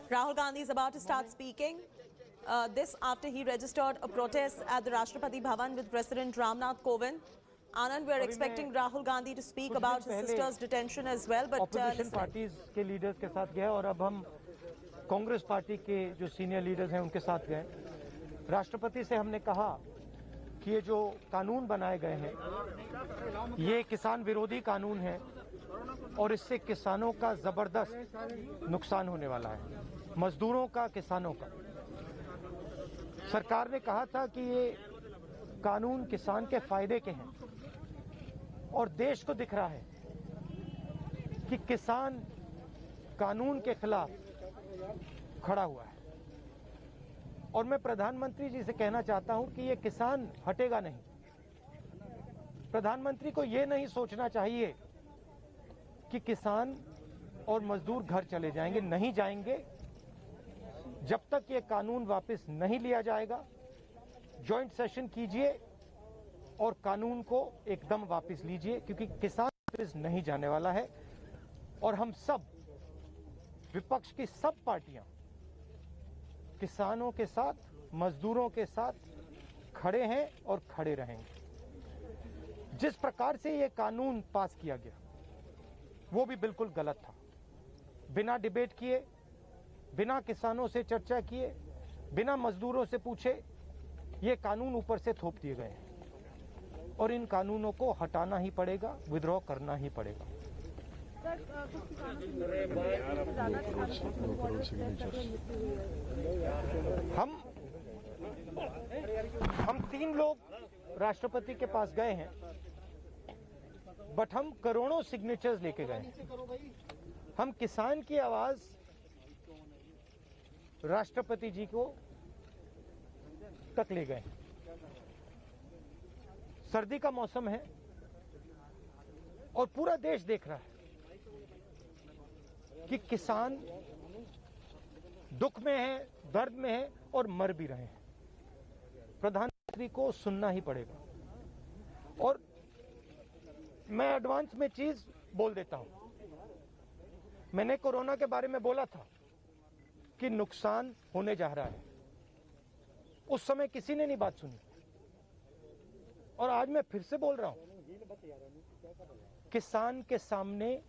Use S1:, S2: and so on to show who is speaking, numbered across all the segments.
S1: Rahul Gandhi is about to start speaking. This after he registered a protest at the Rashtrapati Bhavan with President Ramnath Kovind. Anand, we are expecting Rahul Gandhi to speak about his sister's detention as well. But
S2: opposition parties के leaders के साथ गए और अब हम Congress party के जो senior leaders हैं उनके साथ गए। राष्ट्रपति से हमने कहा कि ये जो कानून बनाए गए हैं ये किसान विरोधी कानून है और इससे किसानों का जबरदस्त नुकसान होने वाला है, मजदूरों का, किसानों का। सरकार ने कहा था कि ये कानून किसान के फायदे के हैं और देश को दिख रहा है कि किसान कानून के खिलाफ खड़ा हुआ है। और मैं प्रधानमंत्री जी से कहना चाहता हूं कि ये किसान हटेगा नहीं। प्रधानमंत्री को ये नहीं सोचना चाहिए कि किसान और मजदूर घर चले जाएंगे, नहीं जाएंगे जब तक ये कानून वापस नहीं लिया जाएगा। जॉइंट सेशन कीजिए और कानून को एकदम वापस लीजिए, क्योंकि किसान वापस नहीं जाने वाला है। और हम सब, विपक्ष की सब पार्टियां किसानों के साथ, मजदूरों के साथ खड़े हैं और खड़े रहेंगे। जिस प्रकार से ये कानून पास किया गया वो भी बिल्कुल गलत था। बिना डिबेट किए, बिना किसानों से चर्चा किए, बिना मजदूरों से पूछे ये कानून ऊपर से थोप दिए गए हैं और इन कानूनों को हटाना ही पड़ेगा, विद्रॉ करना ही पड़ेगा। हम 3 लोग राष्ट्रपति के पास गए हैं, बट हम करोड़ों सिग्नेचर्स लेके गए। हम किसान की आवाज राष्ट्रपति जी को तक ले गए। सर्दी का मौसम है और पूरा देश देख रहा है कि किसान दुख में है, दर्द में है और मर भी रहे हैं। प्रधानमंत्री को सुनना ही पड़ेगा। और मैं एडवांस में चीज बोल देता हूं। मैंने कोरोना के बारे में बोला था कि नुकसान होने जा रहा है। उस समय किसी ने नहीं बात सुनी और आज मैं फिर से बोल रहा हूं, किसान के सामने,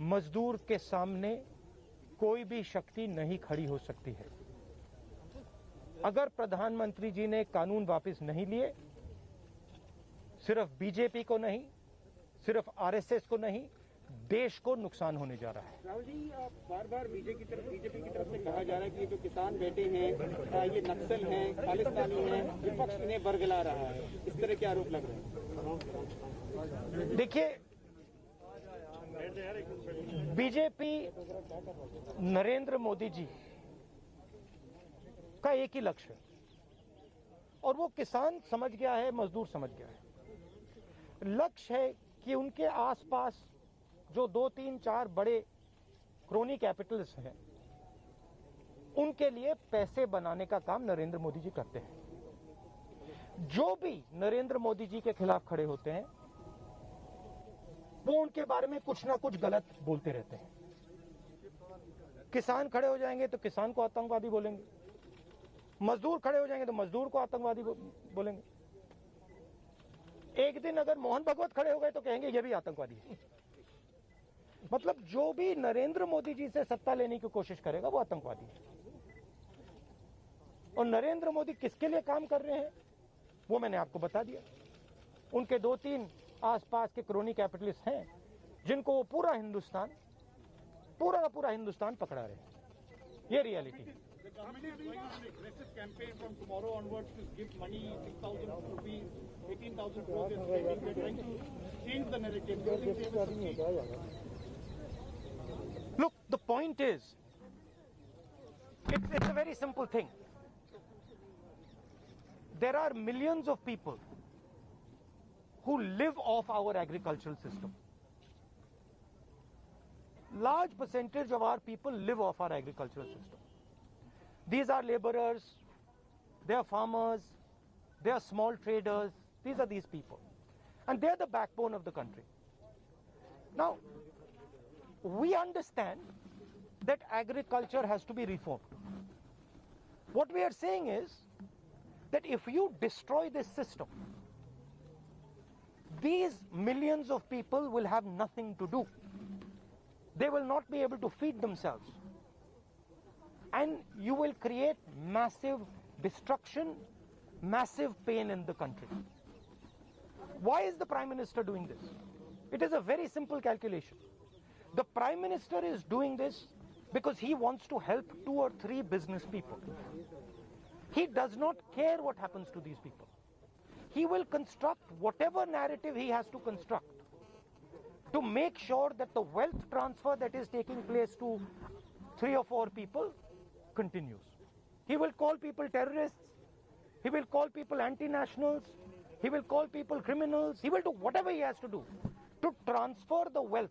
S2: मजदूर के सामने कोई भी शक्ति नहीं खड़ी हो सकती है। अगर प्रधानमंत्री जी ने कानून वापस नहीं लिए, सिर्फ बीजेपी को नहीं, सिर्फ आरएसएस को नहीं, देश को नुकसान होने जा रहा है।
S3: राहुल जी, बार-बार बीजेपी की तरफ से कहा जा रहा है कि ये जो किसान बैठे हैं ये नक्सल हैं, खालिस्तानी हैं, विपक्ष इन्हें बरगला रहा है। इस तरह के आरोप लग रहे हैं।
S2: देखिए, बीजेपी नरेंद्र मोदी जी का एक ही लक्ष्य है और वो किसान समझ गया है, मजदूर समझ गया है। लक्ष्य है कि उनके आसपास जो 2, 3, 4 बड़े क्रोनी कैपिटल्स हैं, उनके लिए पैसे बनाने का काम नरेंद्र मोदी जी करते हैं। जो भी नरेंद्र मोदी जी के खिलाफ खड़े होते हैं वो उनके बारे में कुछ ना कुछ गलत बोलते रहते हैं। किसान खड़े हो जाएंगे तो किसान को आतंकवादी बोलेंगे, मजदूर खड़े हो जाएंगे तो मजदूर को आतंकवादी बोलेंगे। एक दिन अगर मोहन भगवत खड़े हो गए तो कहेंगे ये भी आतंकवादी है। मतलब जो भी नरेंद्र मोदी जी से सत्ता लेने की कोशिश करेगा वो आतंकवादी है। और नरेंद्र मोदी किसके लिए काम कर रहे हैं वो मैंने आपको बता दिया। उनके 2-3 आसपास के क्रोनी कैपिटलिस्ट हैं जिनको वो पूरा का पूरा हिंदुस्तान पकड़ा रहे हैं। ये रियलिटी है। Look, the point is, it's a very simple thing. There are millions of people who live off our agricultural system. Large percentage of our people live off our agricultural system. These are laborers, they are farmers, they are small traders. These are these people. And they are the backbone of the country. Now, we understand that agriculture has to be reformed. What we are saying is that if you destroy this system, these millions of people will have nothing to do. They will not be able to feed themselves. And you will create massive destruction, massive pain in the country. Why is the Prime Minister doing this? It is a very simple calculation. The Prime Minister is doing this because he wants to help 2 or 3 business people. He does not care what happens to these people. He will construct whatever narrative he has to construct to make sure that the wealth transfer that is taking place to 3 or 4 people continues. He will call people terrorists. He will call people anti-nationals. He will call people criminals. He will do whatever he has to do to transfer the wealth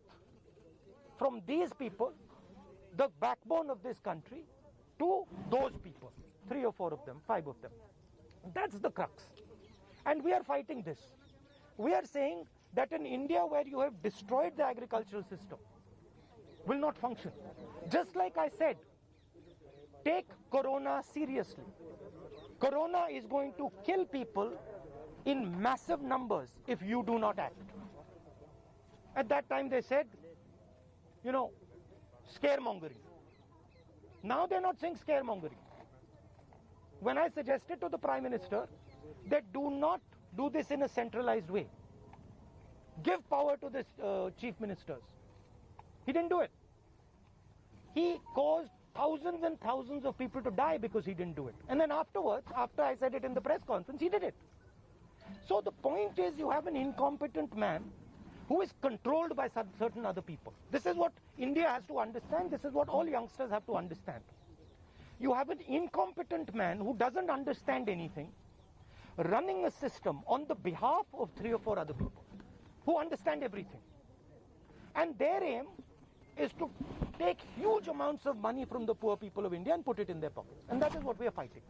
S2: from these people, the backbone of this country, to those people, 3 or 4 of them, 5 of them. That's the crux. And we are fighting this. We are saying that in India, where you have destroyed the agricultural system, will not function. Just like I said, take Corona seriously. Corona is going to kill people in massive numbers if you do not act. At that time they said, scaremongering. Now they're not saying scaremongering. When I suggested to the Prime Minister that do not do this in a centralized way, give power to the chief ministers, he didn't do it. He caused thousands and thousands of people to die because he didn't do it. And then afterwards, after I said it in the press conference, he did it. So the point is, you have an incompetent man who is controlled by certain other people. This is what India has to understand. This is what all youngsters have to understand. You have an incompetent man who doesn't understand anything, running a system on the behalf of 3 or 4 other people who understand everything. And their aim is to take huge amounts of money from the poor people of India and put it in their pockets. And that is what we are fighting.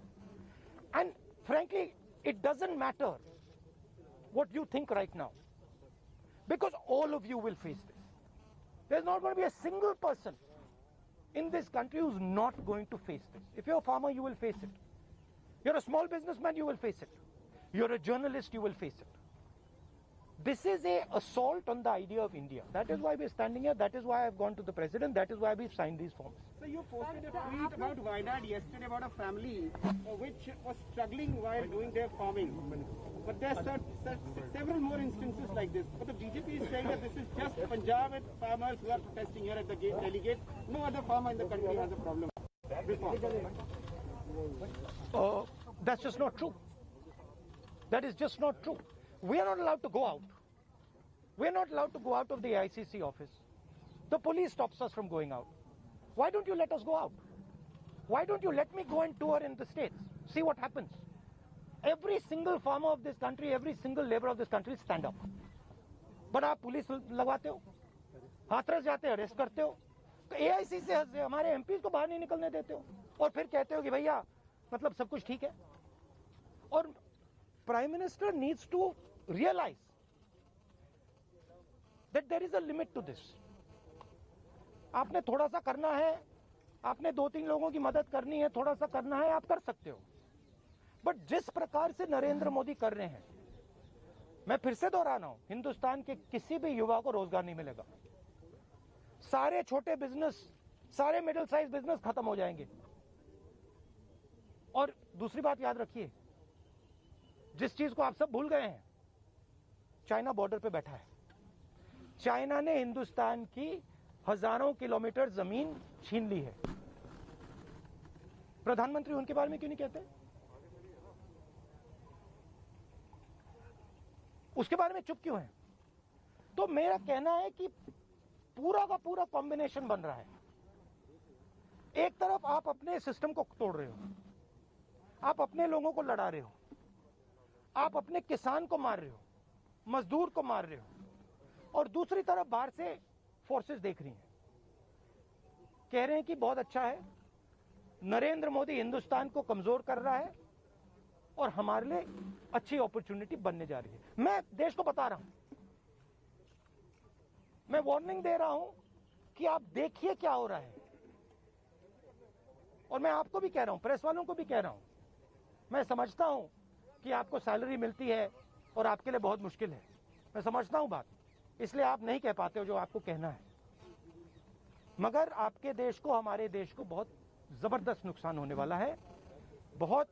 S2: And frankly, it doesn't matter what you think right now, because all of you will face this. There's not going to be a single person in this country who's not going to face this. If you're a farmer, you will face it. You're a small businessman, you will face it. You're a journalist, you will face it. This is an assault on the idea of India. That is why we're standing here. That is why I've gone to the president. That is why we've signed these forms.
S3: So you posted a tweet about Wayanad yesterday about a family which was struggling while doing their farming. But there are several more instances like this. But the BJP is saying that this is just Punjab farmers who are protesting here at the delegate. No other farmer in the country has a problem.
S2: That's just not true. That is just not true. We are not allowed to go out. We are not allowed to go out of the ICC office. The police stops us from going out. Why don't you let us go out? Why don't you let me go and tour in the states? See what happens. Every single farmer of this country, every single labor of this country stand up. But आप police लगवाते हो, हाथरस जाते हो, arrest करते हो, AIC से हमारे MPs को बाहर नहीं निकलने देते हो, और फिर कहते हो कि भैया मतलब सब कुछ ठीक है. और Prime Minister needs to realize that there is a limit to this. आपने थोड़ा सा करना है, आपने 2-3 लोगों की मदद करनी है, थोड़ा सा करना है, आप कर सकते हो. बट जिस प्रकार से नरेंद्र मोदी कर रहे हैं, मैं फिर से दोहरा रहा हूं, हिंदुस्तान के किसी भी युवा को रोजगार नहीं मिलेगा. सारे छोटे बिजनेस, सारे मिडिल साइज बिजनेस खत्म हो जाएंगे. और दूसरी बात याद रखिए, जिस चीज को आप सब भूल गए हैं, चाइना बॉर्डर पे बैठा है. चाइना ने हिंदुस्तान की हजारों किलोमीटर जमीन छीन ली है. प्रधानमंत्री उनके बारे में क्यों नहीं कहते? उसके बारे में चुप क्यों है? तो मेरा कहना है कि पूरा का पूरा कॉम्बिनेशन बन रहा है. एक तरफ आप अपने सिस्टम को तोड़ रहे हो, आप अपने लोगों को लड़ा रहे हो, आप अपने किसान को मार रहे हो, मजदूर को मार रहे हो, और दूसरी तरफ बाहर से फोर्सेस देख रही हैं, कह रहे हैं कि बहुत अच्छा है, नरेंद्र मोदी हिंदुस्तान को कमजोर कर रहा है और हमारे लिए अच्छी अपॉर्चुनिटी बनने जा रही है. मैं देश को बता रहा हूं, मैं वार्निंग दे रहा हूं कि आप देखिए क्या हो रहा है. और मैं आपको भी कह रहा हूं, प्रेस वालों को भी कह रहा हूं, मैं समझता हूं कि आपको सैलरी मिलती है और आपके लिए बहुत मुश्किल है, मैं समझता हूं बात, इसलिए आप नहीं कह पाते हो जो आपको कहना है, मगर आपके देश को, हमारे देश को बहुत जबरदस्त नुकसान होने वाला है। बहुत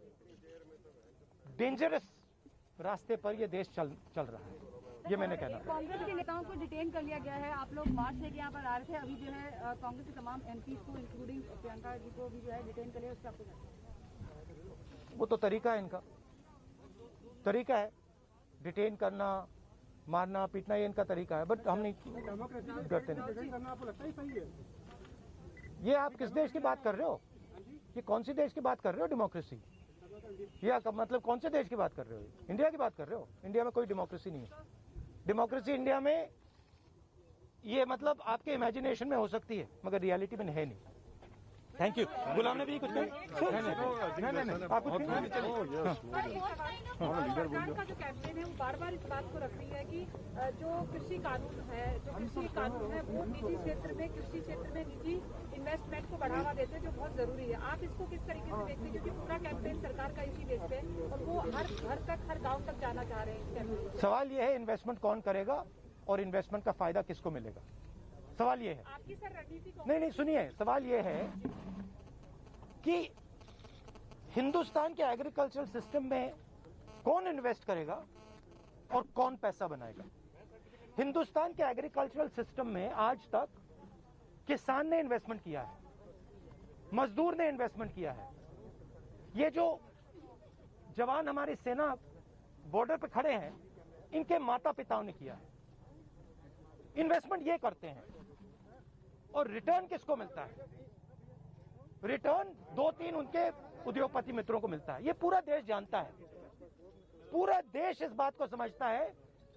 S2: डेंजरस रास्ते पर यह देश चल रहा है, ये मैंने कहना था।
S4: कांग्रेस के नेताओं को डिटेन कर लिया गया है। आप लोग मार्च लेके यहाँ पर आ रहे थे, अभी जो है कांग्रेस के तमाम एमपी को इंक्लूडिंग प्रियंका जी को भी जो है डिटेन कर लिया, उसका आपको
S2: वो तो तरीका है, इनका तरीका है डिटेन करना, मारना पीटना, ये इनका तरीका है, बट हम नहीं करते नहीं। ये आप किस देश की बात कर रहे हो? ये कौन सी देश की बात कर रहे हो? डेमोक्रेसी? या मतलब कौन से देश की बात कर रहे हो? इंडिया की बात कर रहे हो? इंडिया में कोई डेमोक्रेसी नहीं है। डेमोक्रेसी इंडिया में ये मतलब आपके इमेजिनेशन में हो सकती है, मगर रियलिटी में है नहीं। Thank you. गुलाम नबी कुछ नहीं, आप कुछ
S4: सरकार का जो कैंपेन है वो बार बार इस बात को रख रही है कि जो कृषि कानून है, वो निजी क्षेत्र में, कृषि क्षेत्र में निजी इन्वेस्टमेंट को बढ़ावा देते हैं, जो बहुत जरूरी है। आप इसको किस तरीके से देखते हैं, क्योंकि पूरा कैंपेन सरकार का इसी बेस पे और वो हर घर तक, हर गाँव तक जाना चाह रहे हैं इस कैंपेन।
S2: सवाल ये है इन्वेस्टमेंट कौन करेगा और इन्वेस्टमेंट का फायदा किसको मिलेगा? सवाल ये है।
S4: आपकी सर रणनीति
S2: नहीं, सुनिए, सवाल ये है कि हिंदुस्तान के एग्रीकल्चरल सिस्टम में कौन इन्वेस्ट करेगा और कौन पैसा बनाएगा? हिंदुस्तान के एग्रीकल्चरल सिस्टम में आज तक किसान ने इन्वेस्टमेंट किया है, मजदूर ने इन्वेस्टमेंट किया है, ये जो जवान हमारी सेना बॉर्डर पे खड़े हैं, इनके माता पिताओं ने किया है। इन्वेस्टमेंट ये करते हैं और रिटर्न किसको मिलता है? रिटर्न 2-3 उनके उद्योगपति मित्रों को मिलता है। ये पूरा देश जानता है, पूरा देश इस बात को समझता है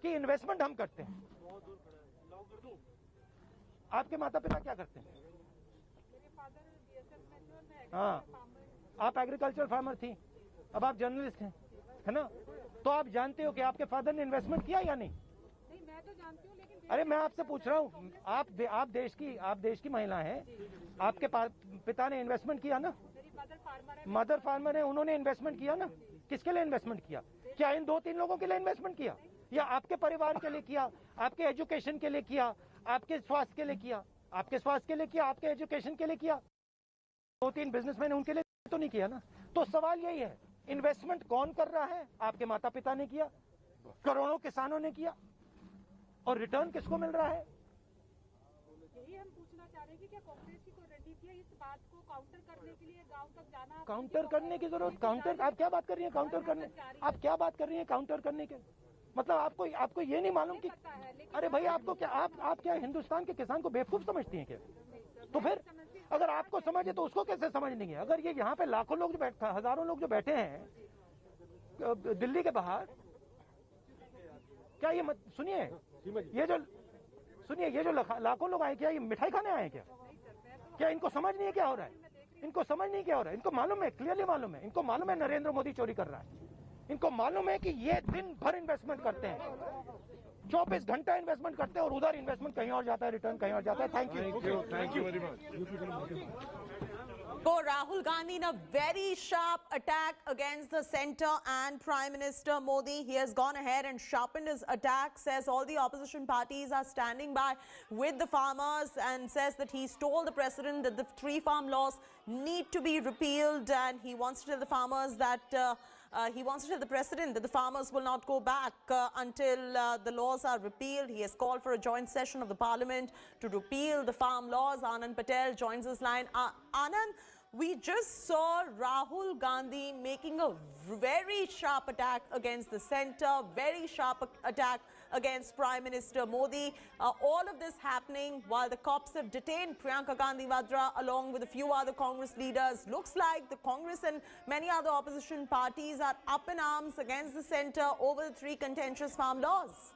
S2: कि इन्वेस्टमेंट हम करते हैं। आपके माता पिता क्या करते हैं? हाँ, आप एग्रीकल्चर फार्मर थी, अब आप जर्नलिस्ट हैं, है ना? तो आप जानते हो कि आपके फादर ने इन्वेस्टमेंट किया या नहीं?
S4: मैं तो जानती हूँ, लेकिन
S2: अरे मैं आपसे पूछ रहा हूँ, आप देश की महिला हैं, आपके पिता ने इन्वेस्टमेंट किया ना?
S4: मेरी
S2: मदर फार्मर है, उन्होंने इन्वेस्टमेंट किया ना? किसके लिए इन्वेस्टमेंट किया? क्या इन 2-3 लोगों के लिए इन्वेस्टमेंट किया, या आपके परिवार के लिए किया, आपके एजुकेशन के लिए किया, आपके स्वास्थ्य के लिए किया, आपके स्वास्थ्य के लिए किया, आपके एजुकेशन के लिए किया? 2-3 बिजनेसमैन उनके लिए तो नहीं किया ना? तो सवाल यही है, इन्वेस्टमेंट कौन कर रहा है? आपके माता पिता ने किया, करोड़ों किसानों ने किया, और रिटर्न किसको मिल रहा है?
S4: यही हम पूछना चाह रहे हैं कि क्या कांग्रेस की कोई रणनीति है इस बात को काउंटर करने के लिए, गांव तक जाना?
S2: काउंटर करने की जरूरत, काउंटर आप क्या बात कर रही हैं? काउंटर करने, आप क्या बात कर रही हैं काउंटर करने के? मतलब आपको ये नहीं मालूम कि, अरे भाई आपको क्या, आप क्या हिंदुस्तान के किसान को बेवकूफ समझती हैं क्या? तो फिर अगर आपको समझे तो उसको कैसे समझ नहीं है? अगर ये यहाँ पे लाखों लोग जो हजारों लोग जो बैठे हैं दिल्ली के बाहर, क्या ये सुनिए, ये जो लाखों लोग आए, क्या ये मिठाई खाने आए क्या? क्या इनको समझ नहीं है क्या हो रहा है? इनको समझ नहीं क्या हो रहा है? इनको मालूम है, क्लियरली मालूम है, इनको मालूम है नरेंद्र मोदी चोरी कर रहा है, इनको मालूम है कि ये दिन भर इन्वेस्टमेंट करते हैं, 24 घंटा इन्वेस्टमेंट करते हैं, और उधर इन्वेस्टमेंट कहीं और जाता है, रिटर्न कहीं और जाता है। Thank you very much.
S1: Go Rahul Gandhi in a very sharp attack against the centre and Prime Minister Modi. He has gone ahead and sharpened his attack, says all the opposition parties are standing by with the farmers, and says that he's told the president that the 3 farm laws need to be repealed, and he wants to tell the farmers that he wants to tell the president that the farmers will not go back until the laws are repealed. He has called for a joint session of the parliament to repeal the farm laws. Anand Patel joins us line. Anand, we just saw Rahul Gandhi making a very sharp attack against the centre, very sharp attack against Prime Minister Modi. All of this happening while the cops have detained Priyanka Gandhi Vadra along with a few other Congress leaders. Looks like the Congress and many other opposition parties are up in arms against the centre over the 3 contentious farm laws.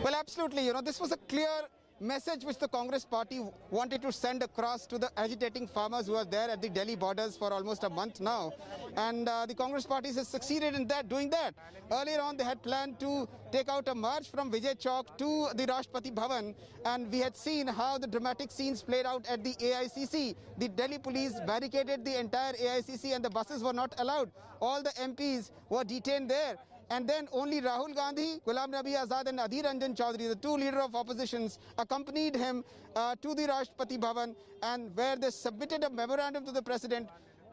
S5: Well, absolutely. This was a clear message which the Congress party wanted to send across to the agitating farmers who are there at the Delhi borders for almost a month now. And the Congress party has succeeded in doing that. Earlier on, they had planned to take out a march from Vijay Chowk to the Rashtrapati Bhavan, and we had seen how the dramatic scenes played out at the AICC. The Delhi police barricaded the entire AICC and the buses were not allowed. All the MPs were detained there. And then only Rahul Gandhi, Ghulam Nabi Azad and Adhir Ranjan Chaudhary, the two leaders of oppositions, accompanied him to the Rashtrapati Bhavan, and where they submitted a memorandum to the president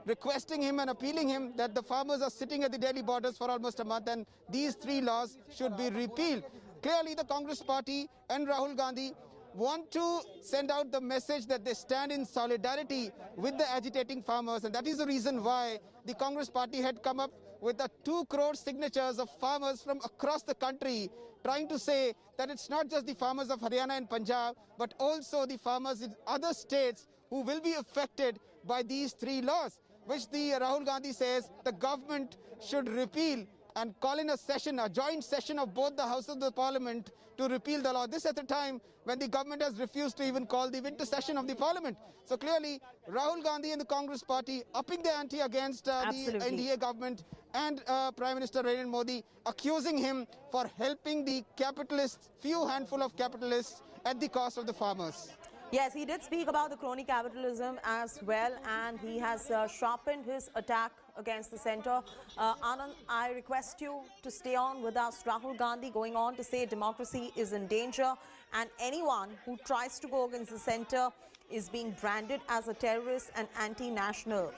S5: requesting him and appealing him that the farmers are sitting at the Delhi borders for almost a month and these 3 laws should be repealed. Clearly the Congress party and Rahul Gandhi want to send out the message that they stand in solidarity with the agitating farmers, and that is the reason why the Congress party had come up with the 2 crore signatures of farmers from across the country, trying to say that it's not just the farmers of Haryana and Punjab, but also the farmers in other states who will be affected by these 3 laws, which the Rahul Gandhi says the government should repeal and call in a session, a joint session of both the houses of the parliament to repeal the law. This at a time when the government has refused to even call the winter session of the parliament. So clearly, Rahul Gandhi and the Congress party upping the ante against the NDA government and Prime Minister Narendra Modi, accusing him for helping the capitalists, few handful of capitalists, at the cost of the farmers.
S1: Yes, he did speak about the crony capitalism as well, and he has sharpened his attack against the centre. Anand, I request you to stay on with us. Rahul Gandhi going on to say democracy is in danger, and anyone who tries to go against the centre is being branded as a terrorist and anti-national.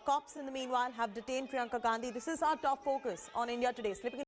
S1: Cops, in the meanwhile, have detained Priyanka Gandhi. This is our top focus on India Today. Slipping